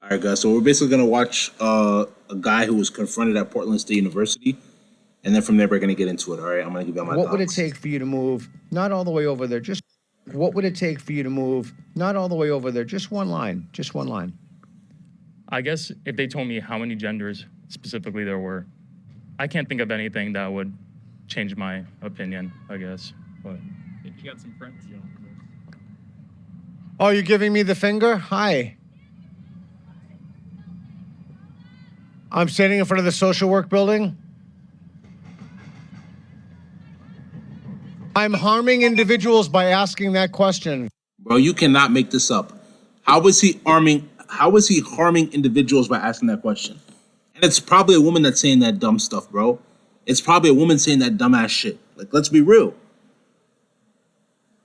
All right, guys. So we're basically gonna watch a guy who was confronted at Portland State University, and then from there we're gonna get into it. All right, I'm gonna give you my What would it thoughts. take for you to move, not all the way over there, just what would it take for you to move, not all the way over there, just one line, just one line? I guess if they told me how many genders specifically there were, I can't think of anything that would change my opinion, I guess. But if you got some friends, you know. Oh, you're giving me the finger? Hi. I'm standing in front of the social work building. I'm harming individuals by asking that question. Bro, you cannot make this up. How is he harming? How is he harming individuals by asking that question? And it's probably a woman that's saying that dumb stuff, bro. It's probably a woman saying that dumbass shit. Like, let's be real.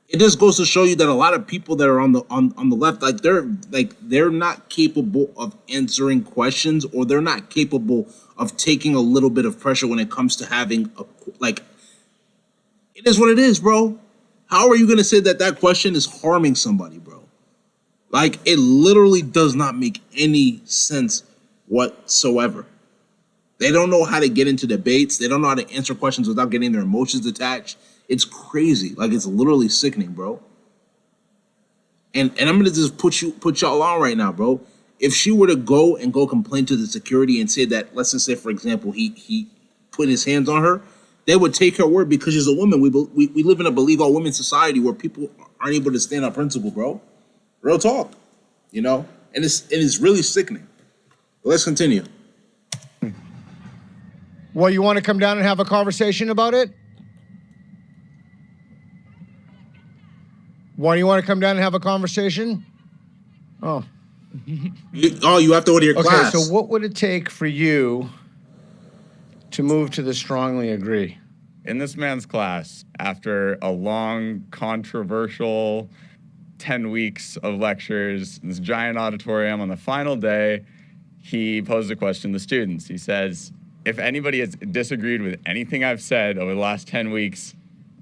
It just goes to show you that a lot of people that are on the left, they're not capable of answering questions, or they're not capable of taking a little bit of pressure when it comes to having it is what it is, bro. How are you gonna say that that question is harming somebody, bro? Like, it literally does not make any sense whatsoever. They don't know how to get into debates. They don't know how to answer questions without getting their emotions attached. It's crazy. Like, it's literally sickening, bro. And I'm gonna just put y'all on right now, bro. If she were to go complain to the security and say that, let's just say, for example, he put his hands on her, they would take her word because she's a woman. We live in a believe all women society where people aren't able to stand on principle, bro. Real talk, you know? And it's really sickening. But let's continue. Well, you want to come down and have a conversation about it? Why do you want to come down and have a conversation? Oh. You have to go to your class. Okay, so what would it take for you to move to the strongly agree? In this man's class, after a long, controversial 10 weeks of lectures, in this giant auditorium, on the final day, he posed a question to the students. He says, if anybody has disagreed with anything I've said over the last 10 weeks,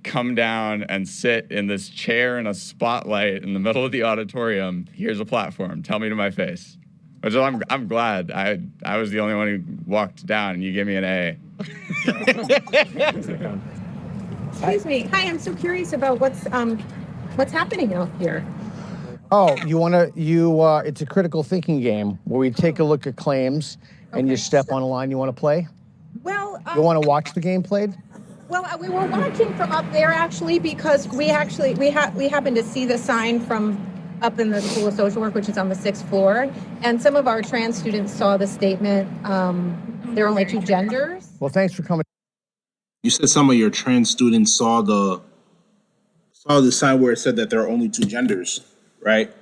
come down and sit in this chair in a spotlight in the middle of the auditorium. Here's a platform. Tell me to my face. Which I'm glad. I was the only one who walked down and you gave me an A. Excuse me. Hi, I'm so curious about what's happening out here. Oh, it's a critical thinking game where we take a look at claims and you step on a line you want to play. Well, You want to watch the game played? well, we were watching from up there actually because we happened to see the sign from up in the School of Social Work, which is on the 6th floor, and some of our trans students saw the statement. There are only two genders. Well, thanks for coming. You said some of your trans students saw the sign where it said that there are only two genders, right?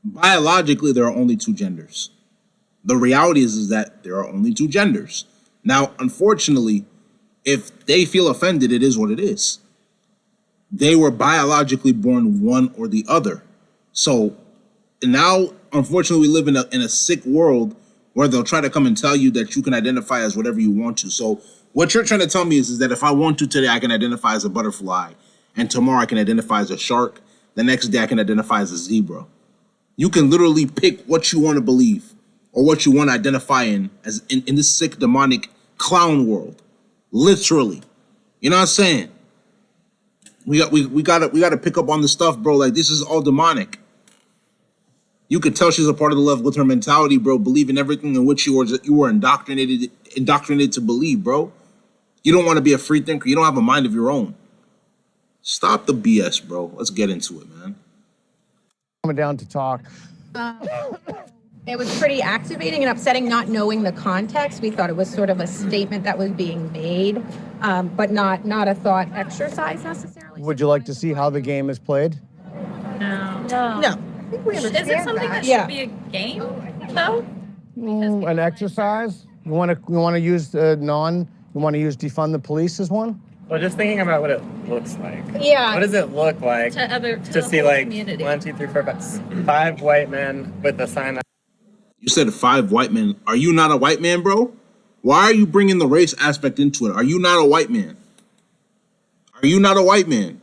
Biologically, there are only two genders. The reality is that there are only two genders. Now, unfortunately, if they feel offended, it is what it is. They were biologically born one or the other. So now, unfortunately, we live in a sick world where they'll try to come and tell you that you can identify as whatever you want to. So what you're trying to tell me is that if I want to today, I can identify as a butterfly, and tomorrow I can identify as a shark. The next day I can identify as a zebra. You can literally pick what you want to believe or what you want to identify in as in this sick, demonic clown world. Literally. You know what I'm saying? We gotta pick up on the stuff, bro. Like, this is all demonic. You could tell she's a part of the left with her mentality, bro, believing everything in which you were indoctrinated to believe, bro. You don't want to be a free thinker. You don't have a mind of your own. Stop the BS, bro. Let's get into it, man. Coming down to talk. It was pretty activating and upsetting not knowing the context. We thought it was sort of a statement that was being made, but not a thought exercise necessarily. Would you like to see how the game is played? No. No. I think we Is understand it something that Yeah. should be a game, though? An exercise? You want to use defund the police as one? Well, just thinking about what it looks like. Yeah. What does it look like To the see whole like community. 1, 2, 3, 4, 5 white men with a sign that You said 5 white men. Are you not a white man, bro? Why are you bringing the race aspect into it? Are you not a white man? Are you not a white man?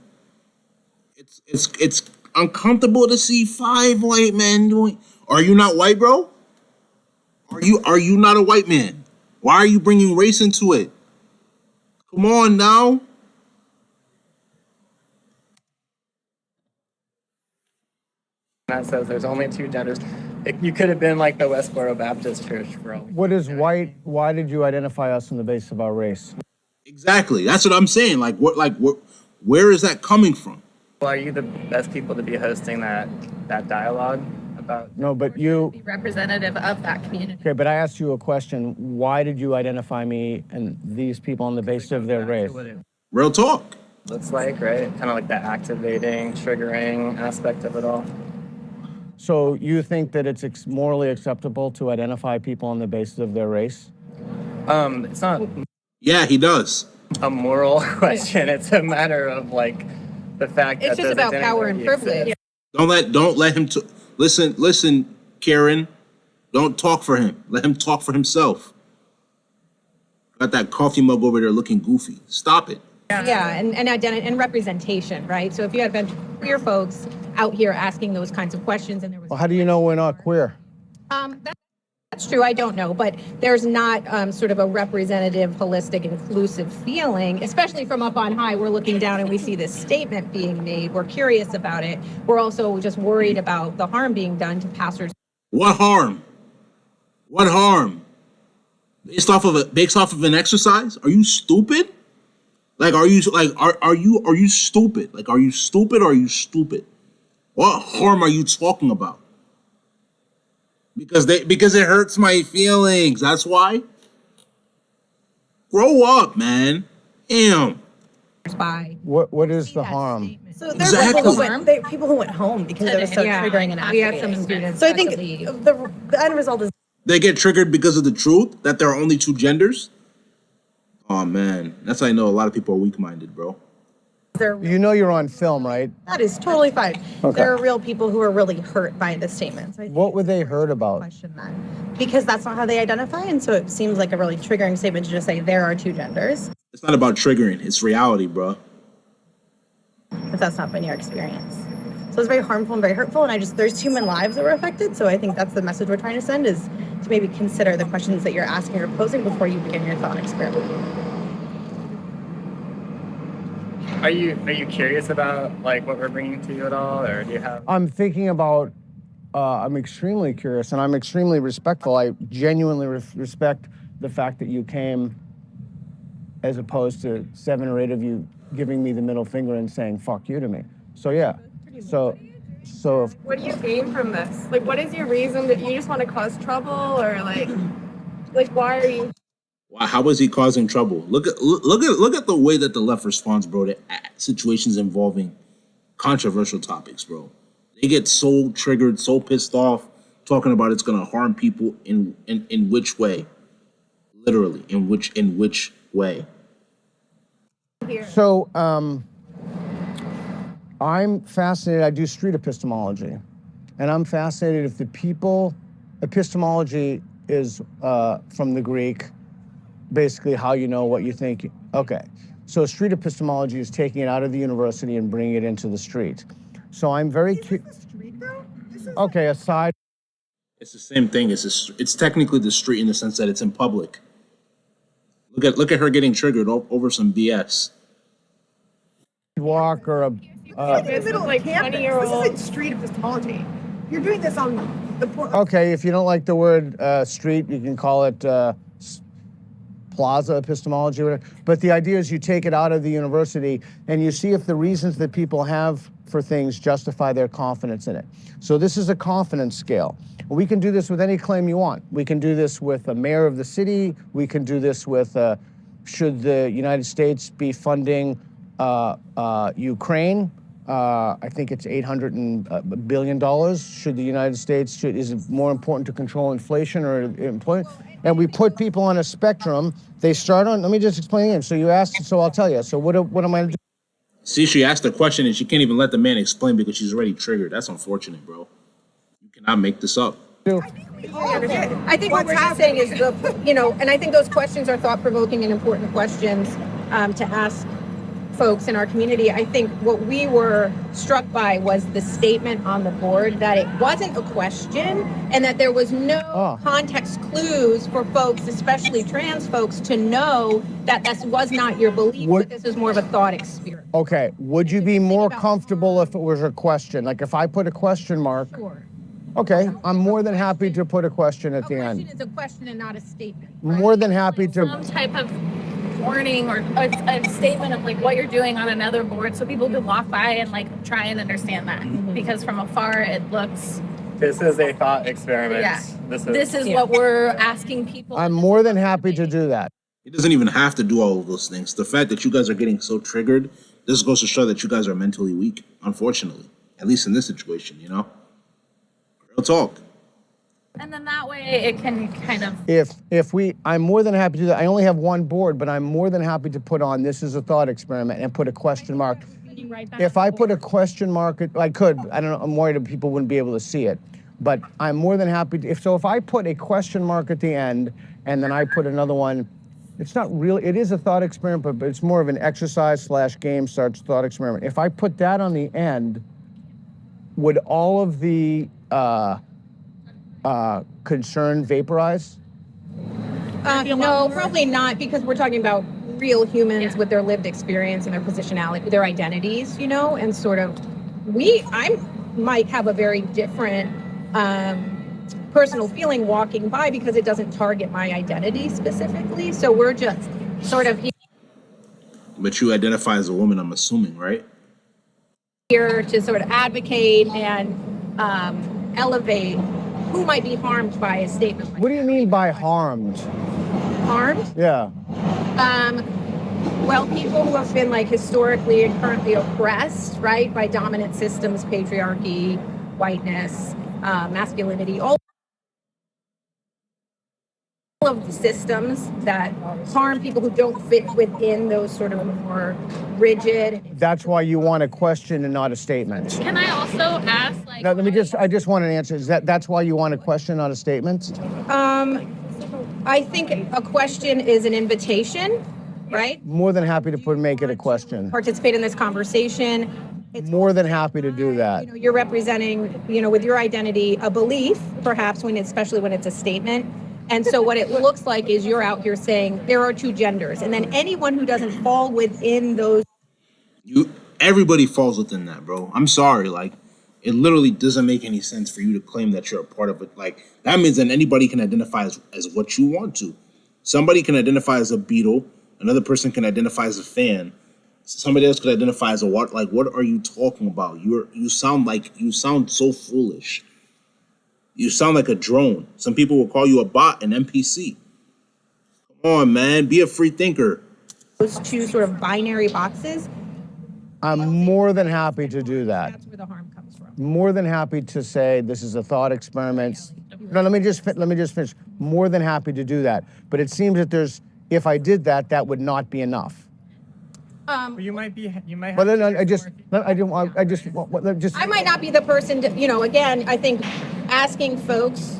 It's uncomfortable to see 5 white men doing. Are you not white, bro? Are you not a white man? Why are you bringing race into it? Come on now. That says there's only two genders. You could have been like the Westboro Baptist Church for all. What is white? Why did you identify us on the basis of our race? Exactly. That's what I'm saying. Where is that coming from? Well, are you the best people to be hosting that dialogue about? No, but you. Be representative of that community. Okay, but I asked you a question. Why did you identify me and these people on the basis of their race? Real talk. Looks like, right? Kind of like the activating, triggering aspect of it all. So you think that it's morally acceptable to identify people on the basis of their race? It's not Yeah, he does. a moral question. It's a matter of like the fact that It's just about power and privilege. Don't let him listen, Karen. Don't talk for him. Let him talk for himself. Got that coffee mug over there looking goofy. Stop it. Yeah, and identity and representation, right? So if you had a bunch of queer folks out here asking those kinds of questions, and there was Well, how do you know we're not queer? that's true. I don't know, but there's not sort of a representative, holistic, inclusive feeling, especially from up on high. We're looking down and we see this statement being made. We're curious about it. We're also just worried about the harm being done to pastors. What harm? What harm? Based off of an exercise? Are you stupid? Like, are you stupid? Like, are you stupid or are you stupid? What harm are you talking about? Because it hurts my feelings. That's why. Grow up, man. Damn. By What is the harm? So there's Exactly. people who went home because it was so triggering and we had activating. some students. So I think had to leave. the end result is They get triggered because of the truth that there are only two genders. Oh man, that's how I know a lot of people are weak-minded, bro. You know you're on film, right? that is totally fine. Okay. There are real people who are really hurt by the statement. So I think What were they heard about? question that because that's not how they identify, and so it seems like a really triggering statement to just say there are two genders, It's not about triggering. It's reality, bro. if that's not been your experience. So it's very harmful and very hurtful, and there's human lives that were affected. So I think that's the message we're trying to send is to maybe consider the questions that you're asking or posing before you begin your thought experiment. Are you curious about like what we're bringing to you at all, or do you have? I'm thinking about, I'm extremely curious and I'm extremely respectful. I genuinely respect the fact that you came as opposed to 7 or 8 of you giving me the middle finger and saying, fuck you to me. So yeah, so if, What do you gain from this? Like, what is your reason that you just want to cause trouble, or like why are you? Wow, how is he causing trouble? Look at the way that the left responds, bro, to situations involving controversial topics, bro. They get so triggered, so pissed off, talking about it's gonna harm people in which way? Literally, in which way? so I'm fascinated, I do street epistemology, and I'm fascinated if the people, epistemology is from the Greek, basically how you know what you think. Okay, so street epistemology is taking it out of the university and bringing it into the street. So I'm very okay. Aside, It's the same thing. It's technically the street in the sense that it's in public. Look at her getting triggered over some BS. walk or a This is like 20-year-old. This isn't street epistemology. You're doing this on the okay. If you don't like the word street, you can call it plaza epistemology, whatever. But the idea is you take it out of the university and you see if the reasons that people have for things justify their confidence in it. So this is a confidence scale. We can do this with any claim you want. We can do this with a mayor of the city. We can do this with should the United States be funding Ukraine? I think it's $800 billion. Should the United States, is it more important to control inflation or employment? And we put people on a spectrum. They start on, let me just explain again. So you asked, so I'll tell you. So what am I gonna do? See, she asked a question and she can't even let the man explain because she's already triggered. That's unfortunate, bro. You cannot make this up. I think what we're just saying is and I think those questions are thought-provoking and important questions to ask folks in our community, I think what we were struck by was the statement on the board that it wasn't a question and that there was no context clues for folks, especially trans folks, to know that this was not your belief, but this was more of a thought experiment. Okay, would you be more comfortable if it was a question? Like if I put a question mark? Sure. Okay, I'm more than happy to put a question at the A end. question is a question and not a statement. More than happy to. Some type of warning or a statement of like what you're doing on another board so people can walk by and like try and understand that. Because from afar it looks, This is a thought experiment. yeah, This is what we're asking people. I'm more than happy to do that. It doesn't even have to do all of those things. The fact that you guys are getting so triggered, this goes to show that you guys are mentally weak, unfortunately. At least in this situation, you know? Real talk. And then that way it can kind of, I'm more than happy to do that. I only have one board, but I'm more than happy to put on this is a thought experiment and put a question mark. If I put a question mark, I could. I don't know. I'm worried that people wouldn't be able to see it. But I'm more than happy to, if I put a question mark at the end and then I put another one, it's not really, it is a thought experiment, but it's more of an exercise / game starts thought experiment. If I put that on the end, would all of the concern vaporize? No, probably not, because we're talking about real humans with their lived experience and their positionality, their identities, you know, and sort of I might have a very different personal feeling walking by because it doesn't target my identity specifically. So we're just sort of But you identify as a woman, I'm assuming, right? here to sort of advocate and elevate who might be harmed by a statement like What do you mean by harmed? harmed. Yeah. Well, people who have been like historically and currently oppressed, right, by dominant systems, patriarchy, whiteness, masculinity, all of the systems that harm people who don't fit within those sort of more rigid. That's why you want a question and not a statement. can I also ask like, Now, I just want an answer. That's why you want a question, not a statement? I think a question is an invitation, right? More than happy to make it a question. Participate in this conversation. It's More than happy to do that. You know, you're representing, you know, with your identity, a belief, perhaps especially when it's a statement. And so what it looks like is you're out here saying there are two genders, and then anyone who doesn't fall within those. Everybody falls within that, bro. I'm sorry, like, it literally doesn't make any sense for you to claim that you're a part of it. Like, that means that anybody can identify as what you want to. Somebody can identify as a Beatle, another person can identify as a fan, somebody else could identify as a what? Like, what are you talking about? You sound so foolish. You sound like a drone. Some people will call you a bot, an NPC. Come on, man, be a free thinker. Those two sort of binary boxes. I'm more than happy to do that. That's where the harm comes from. More than happy to say this is a thought experiment. No, let me just finish. More than happy to do that. But it seems that if I did that, that would not be enough. You might have. But then to I be just I might not be the person to, you know, again, I think asking folks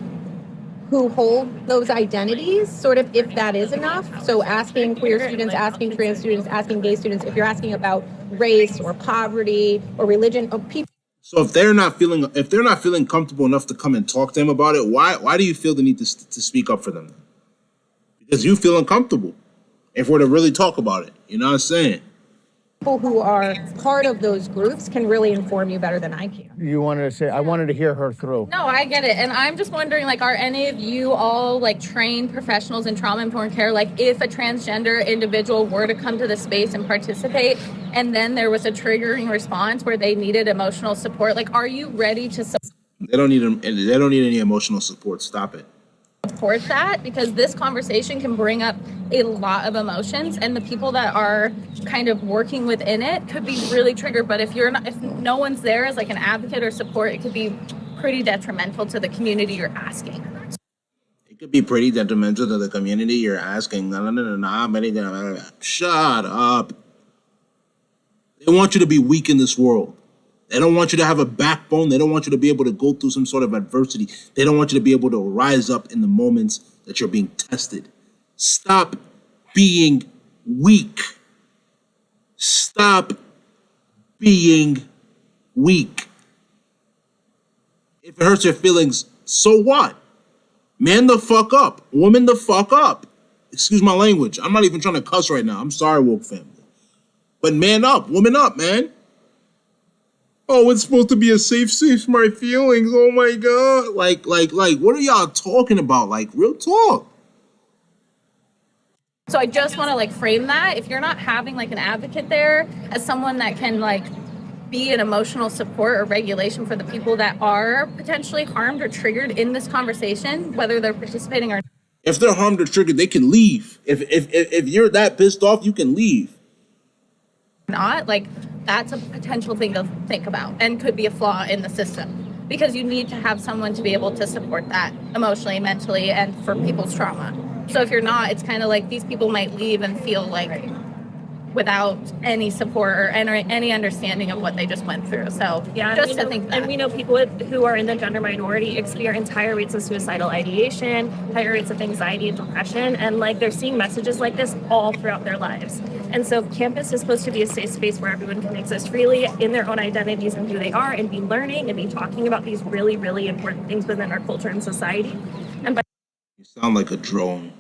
who hold those identities, sort of if that is enough. So asking queer students, asking trans students, asking gay students, if you're asking about race or poverty or religion or people. So if they're not feeling comfortable enough to come and talk to them about it, why do you feel the need to speak up for them? Because you feel uncomfortable. If we're to really talk about it, you know what I'm saying? People who are part of those groups can really inform you better than I can. You wanted to say, I wanted to hear her through. no, I get it. And I'm just wondering, like, are any of you all like trained professionals in trauma-informed care? Like, if a transgender individual were to come to the space and participate, and then there was a triggering response where they needed emotional support, like, are you ready to They don't need any emotional support. Stop it. support that? Because this conversation can bring up a lot of emotions, and the people that are kind of working within it could be really triggered. But if no one's there as like an advocate or support, it could be pretty detrimental to the community you're asking. It could be pretty detrimental to the community you're asking. Shut up. They want you to be weak in this world. They don't want you to have a backbone. They don't want you to be able to go through some sort of adversity. They don't want you to be able to rise up in the moments that you're being tested. Stop being weak. Stop being weak. If it hurts your feelings, so what? Man the fuck up. Woman the fuck up. Excuse my language. I'm not even trying to cuss right now. I'm sorry, woke family. But man up, woman up, man. Oh, it's supposed to be a safe space for my feelings. Oh my God. Like, what are y'all talking about? Like, real talk. So I just want to like frame that. If you're not having like an advocate there as someone that can like be an emotional support or regulation for the people that are potentially harmed or triggered in this conversation, whether they're participating or not. If they're harmed or triggered, they can leave. If you're that pissed off, you can leave. Not, like that's a potential thing to think about and could be a flaw in the system, because you need to have someone to be able to support that emotionally, mentally, and for people's trauma. So if you're not, it's kind of like these people might leave and feel like without any support or any understanding of what they just went through. So yeah, just to think that. And we know people who are in the gender minority experience higher rates of suicidal ideation, higher rates of anxiety and depression, and like they're seeing messages like this all throughout their lives. And so campus is supposed to be a safe space where everyone can exist freely in their own identities and who they are, and be learning and be talking about these really, really important things within our culture and society. And by You sound like a drone.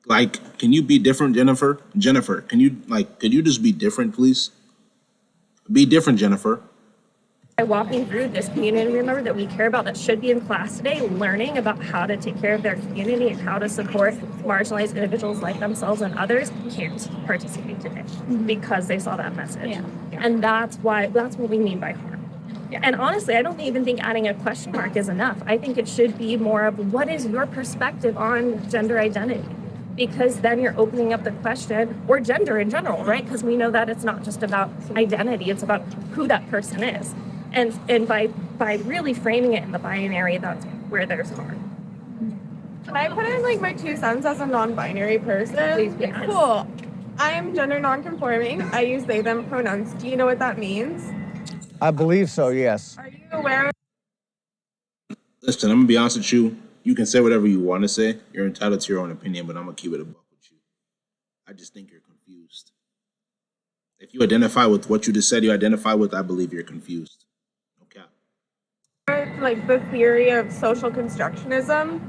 Like, can you be different, Jennifer? Jennifer, could you just be different, please? Be different, Jennifer. by walking through this community member that we care about that should be in class today, learning about how to take care of their community and how to support marginalized individuals like themselves and others, can't participate today because they saw that message. Yeah. And that's what we mean by harm. Yeah. And honestly, I don't even think adding a question mark is enough. I think it should be more of what is your perspective on gender identity? Because then you're opening up the question, or gender in general, right? Because we know that it's not just about identity, it's about who that person is. And by really framing it in the binary, that's where there's harm. Can I put in like my 2 cents as a non-binary person? Please, yes. Cool. I am gender non-conforming. I use they, them pronouns. Do you know what that means? I believe so, yes. Are you aware of Listen, I'm gonna be honest with you. You can say whatever you want to say. You're entitled to your own opinion, but I'm gonna keep it a buck with you. I just think you're confused. If you identify with what you just said you identify with, I believe you're confused. Okay. like the theory of social constructionism?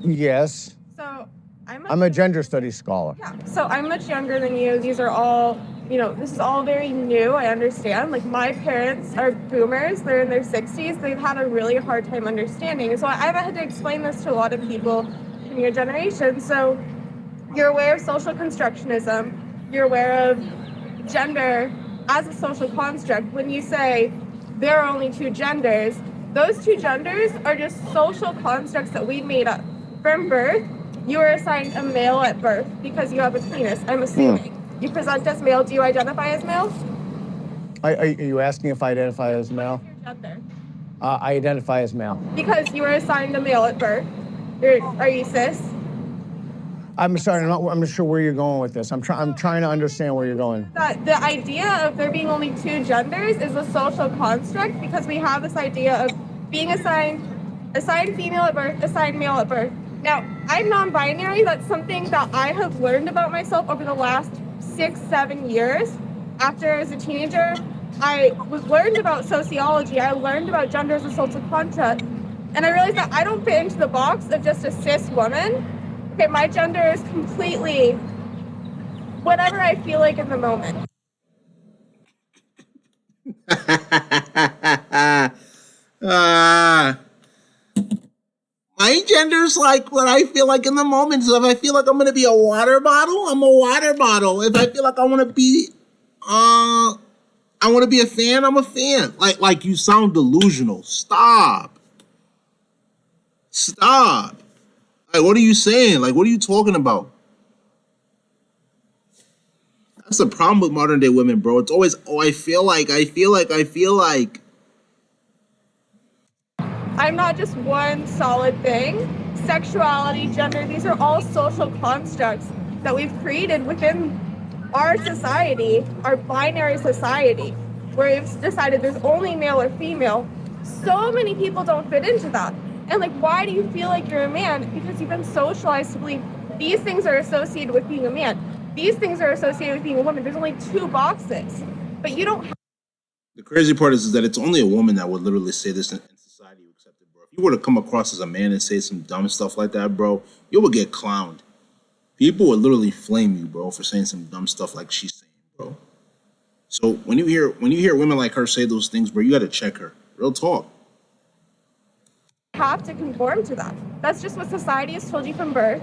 Yes. So I'm a gender studies scholar. Yeah, so I'm much younger than you. These are all, this is all very new. I understand. Like my parents are boomers. They're in their 60s. They've had a really hard time understanding. So I've had to explain this to a lot of people in your generation. So you're aware of social constructionism. You're aware of gender as a social construct. When you say there are only 2 genders, those 2 genders are just social constructs that we made up. From birth, you were assigned a male at birth because you have a penis, I'm assuming. You present as male. Do you identify as male? Are you asking if I identify as male? Your gender. I identify as male. Because you were assigned a male at birth. Are you cis? I'm sorry, I'm not sure where you're going with this. I'm trying to understand where you're going. The idea of there being only 2 genders is a social construct because we have this idea of being assigned female at birth, assigned male at birth. Now, I'm non-binary. That's something that I have learned about myself over the last 6-7 years. After I was a teenager, I learned about sociology. I learned about gender as a social construct. And I realized that I don't fit into the box of just a cis woman. Okay, my gender is completely whatever I feel like in the moment. My gender's like what I feel like in the moment. So if I feel like I'm gonna be a water bottle, I'm a water bottle. If I feel like I wanna be a fan, I'm a fan. Like you sound delusional. Stop. Like, what are you saying? Like, what are you talking about? That's the problem with modern day women, bro. It's always, I feel like. I'm not just one solid thing. Sexuality, gender, these are all social constructs that we've created within our society, our binary society, where we've decided there's only male or female. So many people don't fit into that. And like, why do you feel like you're a man? Because you've been socialized to believe these things are associated with being a man. these things are associated with being a woman. There's only 2 boxes, but you don't. The crazy part is that it's only a woman that would literally say this in society who accept it, bro. If you were to come across as a man and say some dumb stuff like that, bro, you would get clowned. People would literally flame you, bro, for saying some dumb stuff like she's saying, bro. So when you hear women like her say those things, bro, you gotta check her. Real talk. Have to conform to that. That's just what society has told you from birth.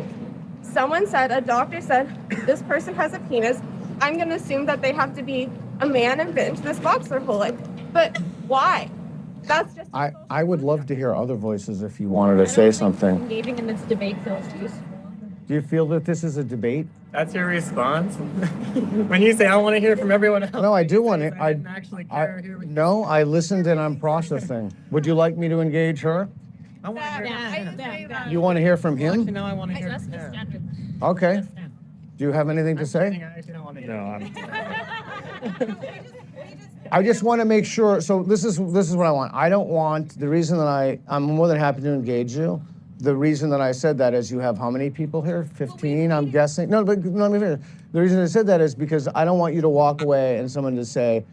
Someone said, a doctor said, this person has a penis. I'm going to assume that they have to be a man and fit into this box their whole life. But why? That's just. I would love to hear other voices if you wanted to say something. Engaging in this debate feels useful. Do you feel that this is a debate? That's your response? When you say, I want to hear from everyone else. No, I do want to. I didn't actually care to hear what you No, I listened and I'm processing. Would you like me to engage her? I want to hear from him. You want to hear from Actually, him? no, I want to hear from him. Okay. Do you have anything to I say? actually don't want to hear. I just want to make sure. So this is what I want. I don't want the reason that I'm more than happy to engage you. The reason that I said that is you have how many people here? 15, I'm guessing. No, but let me finish. The reason I said that is because I don't want you to walk away and someone to say,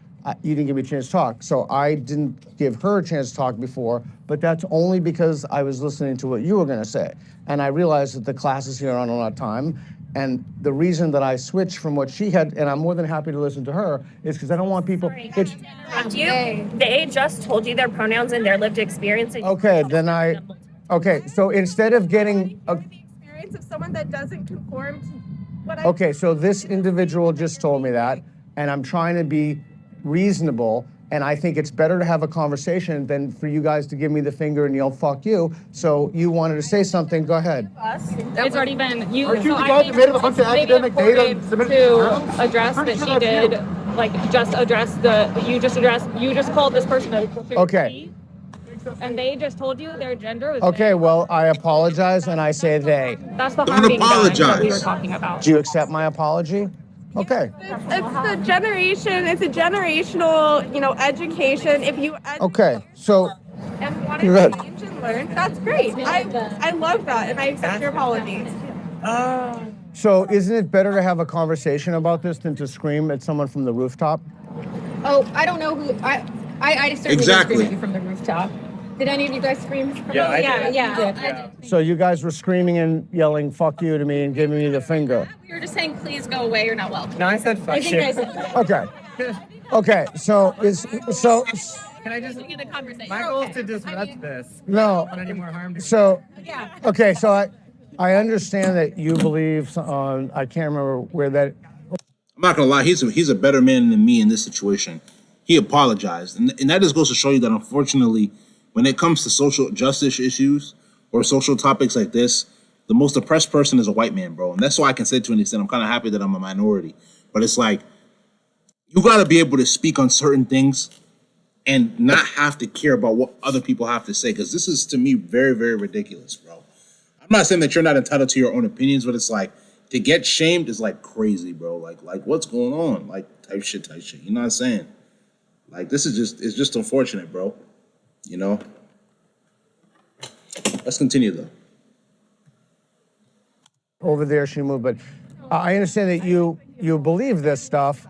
you didn't give me a chance to talk. So I didn't give her a chance to talk before, but that's only because I was listening to what you were going to say. And I realized that the classes here aren't a lot of time. And the reason that I switched from what she had, and I'm more than happy to listen to her, is because I don't want people. They just told you their pronouns and their lived experience. Okay, then Okay, so instead of getting. The experience of someone that doesn't conform to what I. Okay, so this individual just told me that, and I'm trying to be reasonable, and I think it's better to have a conversation than for you guys to give me the finger and yell, fuck you. So you wanted to say something, go ahead. It's already been you. Aren't you so the I guy think that made a bunch of maybe academic data and important submitted it to to journals? address Pretty that sure she that's did. you. Like just address you just called this person a Okay. and they just told you their gender was Okay, well, I apologize, and I say they. that's the Don't harm being done that we apologize. were talking about. Do you accept my apology? Okay. It's the generation. It's a generational, education. If you Okay, so and want Go to ahead. change and learn, that's great. I love that, and I accept your apology. So isn't it better to have a conversation about this than to scream at someone from the rooftop? Oh, I don't know who, I certainly Exactly. didn't scream at you from the rooftop. Did any of you guys scream? Yeah, I did. Yeah. So you guys were screaming and yelling "fuck you" to me and giving me the finger. We were just saying, please go away. You're not welcome. No, I said fuck I think you. I said. Okay. Okay. So Can I just? In a conversation. My goal is to disrupt this. I no. don't want any more harm to So Yeah. okay. So I understand that you believe. I can't remember where that. I'm not gonna lie, he's a better man than me in this situation. He apologized, and that just goes to show you that unfortunately, when it comes to social justice issues or social topics like this, the most oppressed person is a white man, bro. And that's why I can say to an extent, I'm kind of happy that I'm a minority. But it's like, you gotta be able to speak on certain things and not have to care about what other people have to say, because this is to me very, very ridiculous, bro. I'm not saying that you're not entitled to your own opinions, but it's like, to get shamed is like crazy, bro. Like what's going on? Like type shit. You know what I'm saying? Like it's just unfortunate, bro. You know? Let's continue though. Over there, she moved, but I understand that you believe this stuff,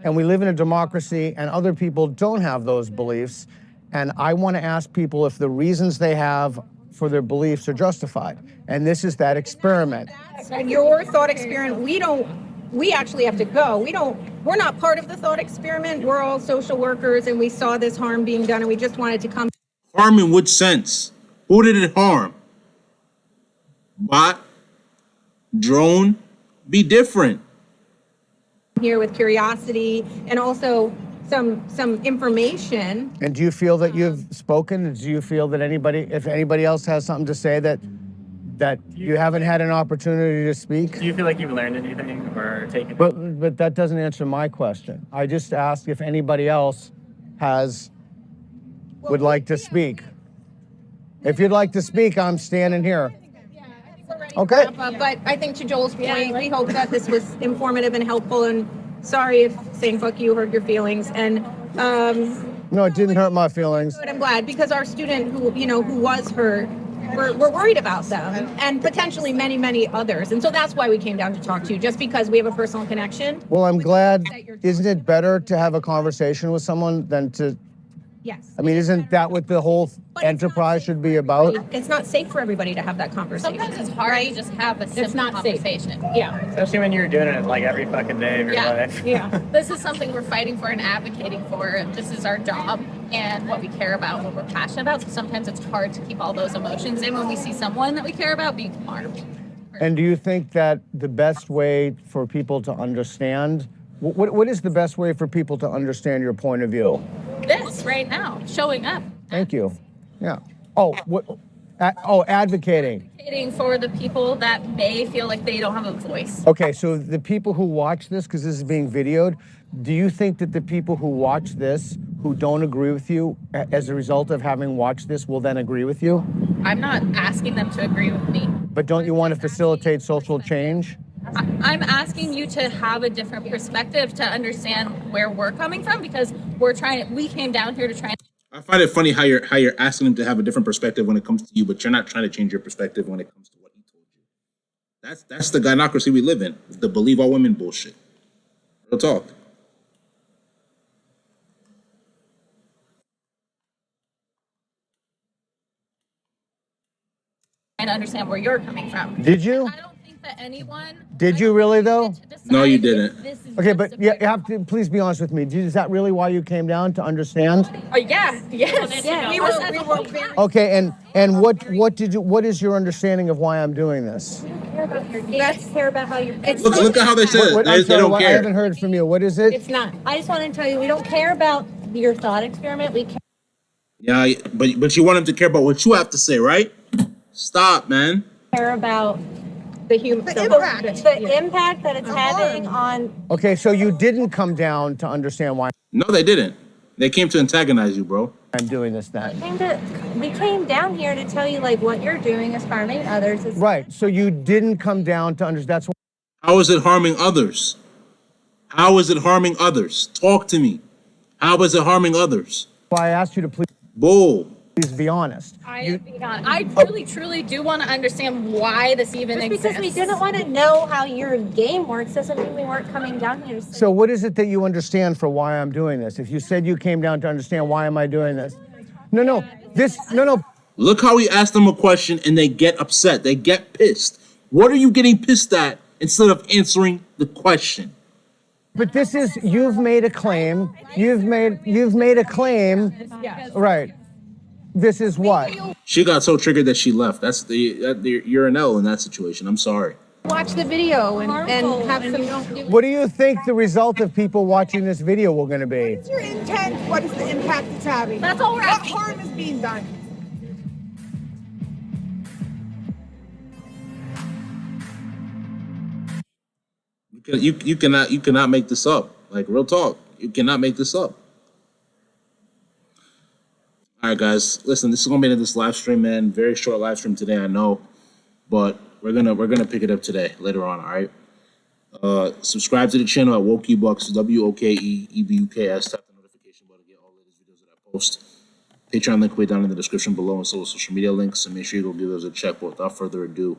and we live in a democracy, and other people don't have those beliefs, and I want to ask people if the reasons they have for their beliefs are justified, and this is that experiment. Your thought experiment, we actually have to go. We're not part of the thought experiment. We're all social workers, and we saw this harm being done, and we just wanted to come. Harm in what sense? Who did it harm? Bot? Drone? Be different. Here with curiosity and also some information. And do you feel that you've spoken? Do you feel that if anybody else has something to say that you haven't had an opportunity to speak? Do you feel like you've learned anything or taken? But that doesn't answer my question. I just asked if anybody else would like to speak. If you'd like to speak, I'm standing here. Okay. But I think to Joel's point, we hope that this was informative and helpful, and sorry if saying fuck you hurt your feelings. And No, it didn't hurt my feelings. but I'm glad because our student who was hurt we're worried about them and potentially many, many others. And so that's why we came down to talk to you, just because we have a personal connection. Well, I'm glad. Isn't it better to have a conversation with someone than to, Yes. I mean, isn't that what the whole enterprise should be about? It's not safe for everybody to have that conversation. Sometimes it's hard to just have a simple not safe. conversation. Yeah. Especially when you're doing it like every fucking day of your life. Yeah. This is something we're fighting for and advocating for. This is our job and what we care about, what we're passionate about. So sometimes it's hard to keep all those emotions in when we see someone that we care about being harmed. And do you think that the best way for people to understand, what is the best way for people to understand your point of view? This right now, showing up. Thank you. Yeah. Oh, advocating. Advocating for the people that may feel like they don't have a voice. Okay, so the people who watch this, because this is being videoed, do you think that the people who watch this, who don't agree with you, as a result of having watched this, will then agree with you? I'm not asking them to agree with me. But don't you want to facilitate social change? I'm asking you to have a different perspective to understand where we're coming from, because we came down here to try. I find it funny how you're asking him to have a different perspective when it comes to you, but you're not trying to change your perspective when it comes to what he told you. That's the gynocracy we live in, the believe all women bullshit. Real talk. And understand where you're coming from. Did you? I don't think that anyone. Did you really though? No, you didn't. Okay, but you have to please be honest with me. Is that really why you came down, to understand? Oh yeah, yes. Yeah. We were very. Okay, and what is your understanding of why I'm doing this? Let's care about how you're. Look at how they said it. They don't I care. haven't heard from you. What is it? It's not. I just want to tell you, we don't care about your thought experiment. We care Yeah, but you want him to care about what you have to say, right? Stop, man. about The impact. the impact that it's having on. Okay, so you didn't come down to understand why No, they didn't. They came to antagonize you, bro. I'm doing this then. We came down here to tell you like what you're doing is harming others. Right, so you didn't come down to understand. That's How is it harming others? How is it harming others? Talk to me. How is it harming others? why I asked you to please be honest. I really, truly do want to understand why this even Just exists. because we didn't want to know how your game works doesn't mean we weren't coming down here to say. So what is it that you understand for why I'm doing this? If you said you came down to understand why am I doing this? No. Look how he asked them a question and they get upset. They get pissed. What are you getting pissed at instead of answering the question? But this is, you've made a claim. You've made a claim. Right. This is what? She got so triggered that she left. You're an L in that situation. I'm sorry. Watch the video and have some. What do you think the result of people watching this video will going to be? What's your intent? What is the impact it's having? That's all we're asking. What harm is being done? You cannot make this up. Like, real talk. You cannot make this up. All right, guys. Listen, this is gonna be in this live stream, man. Very short live stream today, I know, but we're gonna pick it up today later on. All right. Subscribe to the channel at WokeEbucks, WOKEEBUKS. Tap the notification button to get all the latest videos that I post. Patreon link way down in the description below, and social media links. And make sure you go give those a check. But without further ado,